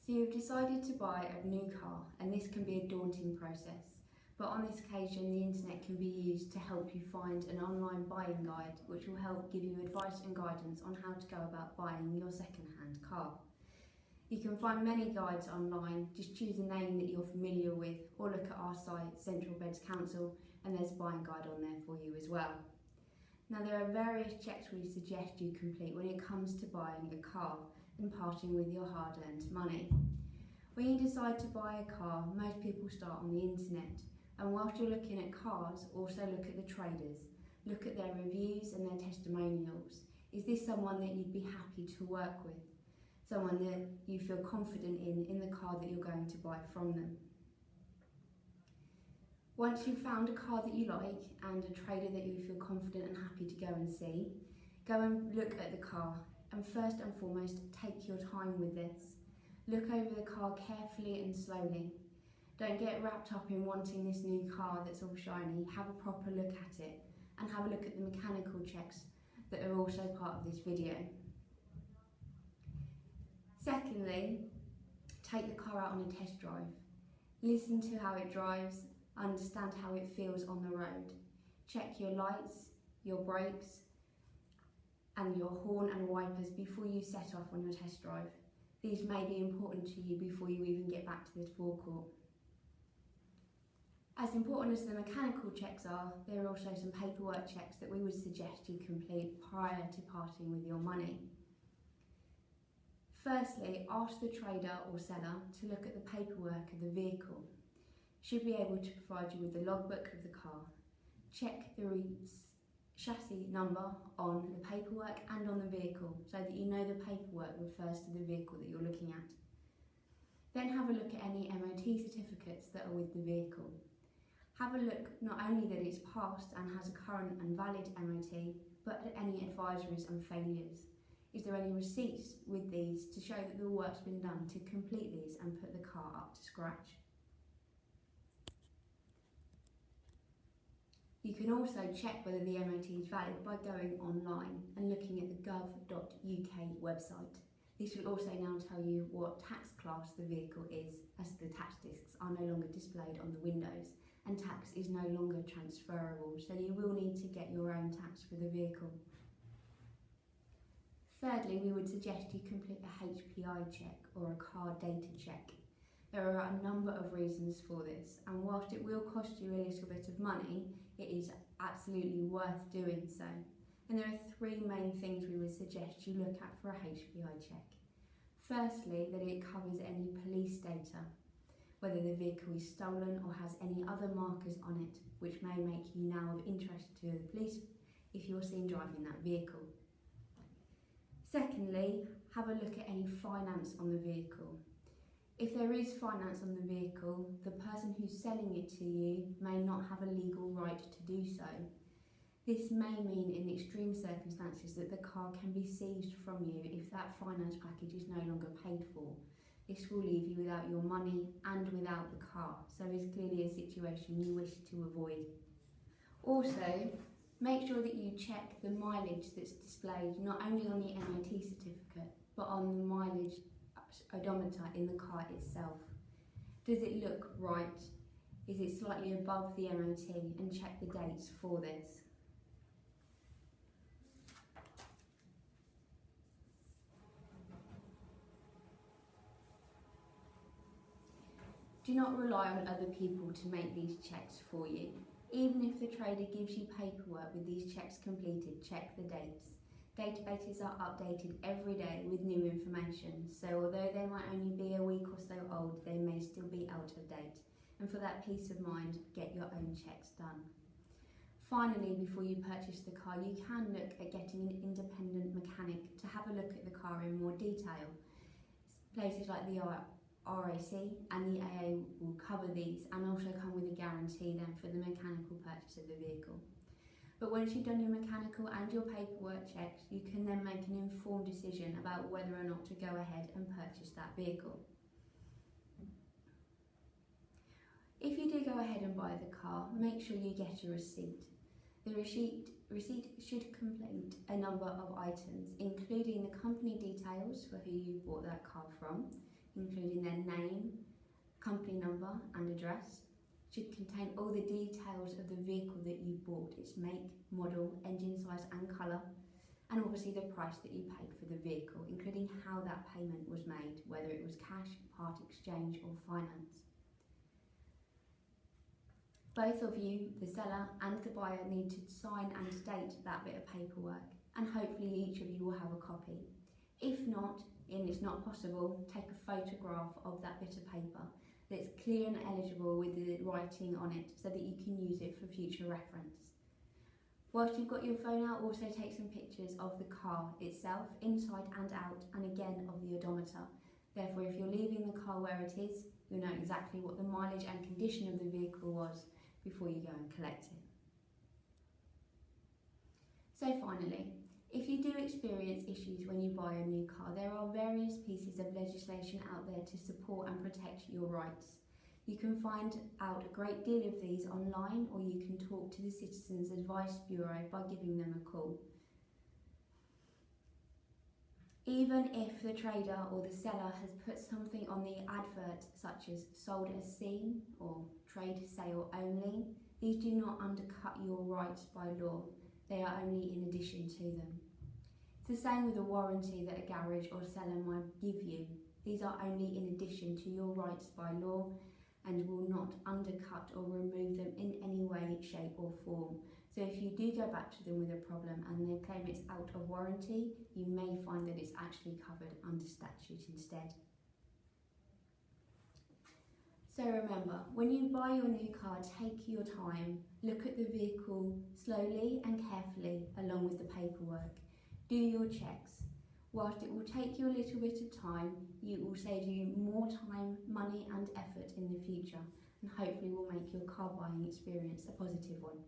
So you've decided to buy a new car, and this can be a daunting process. But on this occasion, the internet can be used to help you find an online buying guide, which will help give you advice and guidance on how to go about buying your second-hand car. You can find many guides online. Just choose a name that you're familiar with, or look at our site, Central Beds Council, and there's a buying guide on there for you as well. Now, there are various checks we suggest you complete when it comes to buying a car and parting with your hard-earned money. When you decide to buy a car, most people start on the internet, and whilst you're looking at cars, also look at the traders. Look at their reviews and their testimonials. Is this someone that you'd be happy to work with? Someone that you feel confident in the car that you're going to buy from them? Once you've found a car that you like and a trader that you feel confident and happy to go and see, go and look at the car, and first and foremost, take your time with this. Look over the car carefully and slowly. Don't get wrapped up in wanting this new car that's all shiny. Have a proper look at it, and have a look at the mechanical checks that are also part of this video. Secondly, take the car out on a test drive. Listen to how it drives, understand how it feels on the road. Check your lights, your brakes, and your horn and wipers before you set off on your test drive. These may be important to you before you even get back to the forecourt. As important as the mechanical checks are, there are also some paperwork checks that we would suggest you complete prior to parting with your money. Firstly, ask the trader or seller to look at the paperwork of the vehicle. Should be able to provide you with the logbook of the car. Check the chassis number on the paperwork and on the vehicle so that you know the paperwork refers to the vehicle that you're looking at. Then have a look at any MOT certificates that are with the vehicle. Have a look not only that it's passed and has a current and valid MOT, but at any advisories and failures. Is there any receipts with these to show that the work's been done to complete these and put the car up to scratch? You can also check whether the MOT is valid by going online and looking at the gov.uk website. This will also now tell you what tax class the vehicle is, as the tax discs are no longer displayed on the windows and tax is no longer transferable, so you will need to get your own tax for the vehicle. Thirdly, we would suggest you complete a HPI check or a car data check. There are a number of reasons for this, and whilst it will cost you a little bit of money, it is absolutely worth doing so. And there are three main things we would suggest you look at for a HPI check. Firstly, that it covers any police data, whether the vehicle is stolen or has any other markers on it, which may make you now of interest to the police if you're seen driving that vehicle. Secondly, have a look at any finance on the vehicle. If there is finance on the vehicle, the person who's selling it to you may not have a legal right to do so. This may mean in extreme circumstances that the car can be seized from you if that finance package is no longer paid for. This will leave you without your money and without the car, so it's clearly a situation you wish to avoid. Also, make sure that you check the mileage that's displayed not only on the MOT certificate, but on the mileage odometer in the car itself. Does it look right? Is it slightly above the MOT? And check the dates for this. Do not rely on other people to make these checks for you. Even if the trader gives you paperwork with these checks completed, check the dates. Databases are updated every day with new information, so although they might only be a week or so old, they may still be out of date. And for that peace of mind, get your own checks done. Finally, before you purchase the car, you can look at getting an independent mechanic to have a look at the car in more detail. Places like the RAC and the AA will cover these and also come with a guarantee then for the mechanical purchase of the vehicle. But once you've done your mechanical and your paperwork checks, you can then make an informed decision about whether or not to go ahead and purchase that vehicle. If you do go ahead and buy the car, make sure you get a receipt. The receipt should contain a number of items, including the company details for who you bought that car from, including number and address. Should contain all the details of the vehicle that you bought, its make, model, engine size and colour, and obviously the price that you paid for the vehicle, including how that payment was made, whether it was cash, part exchange or finance. Both of you, the seller and the buyer, need to sign and date that bit of paperwork, and hopefully each of you will have a copy. If not, and it's not possible, take a photograph of that bit of paper that's clear and eligible with the writing on it so that you can use it for future reference. Whilst you've got your phone out, also take some pictures of the car itself, inside and out, and again of the odometer. Therefore, if you're leaving the car where it is, you'll know exactly what the mileage and condition of the vehicle was before you go and collect it. So finally, if you do experience issues when you buy a new car, there are various pieces of legislation out there to support and protect your rights. You can find out a great deal of these online, or you can talk to the Citizens Advice Bureau by giving them a call. Even if the trader or the seller has put something on the advert such as sold as seen or trade sale only, these do not undercut your rights by law. They are only in addition to them. It's the same with a warranty that a garage or seller might give you. These are only in addition to your rights by law and will not undercut or remove them in any way, shape or form. So if you do go back to them with a problem and they claim it's out of warranty, you may find that it's actually covered under statute instead. So remember, when you buy your new car, take your time, look at the vehicle slowly and carefully along with the paperwork. Do your checks. Whilst it will take you a little bit of time, it will save you more time, money and effort in the future, and hopefully will make your car buying experience a positive one.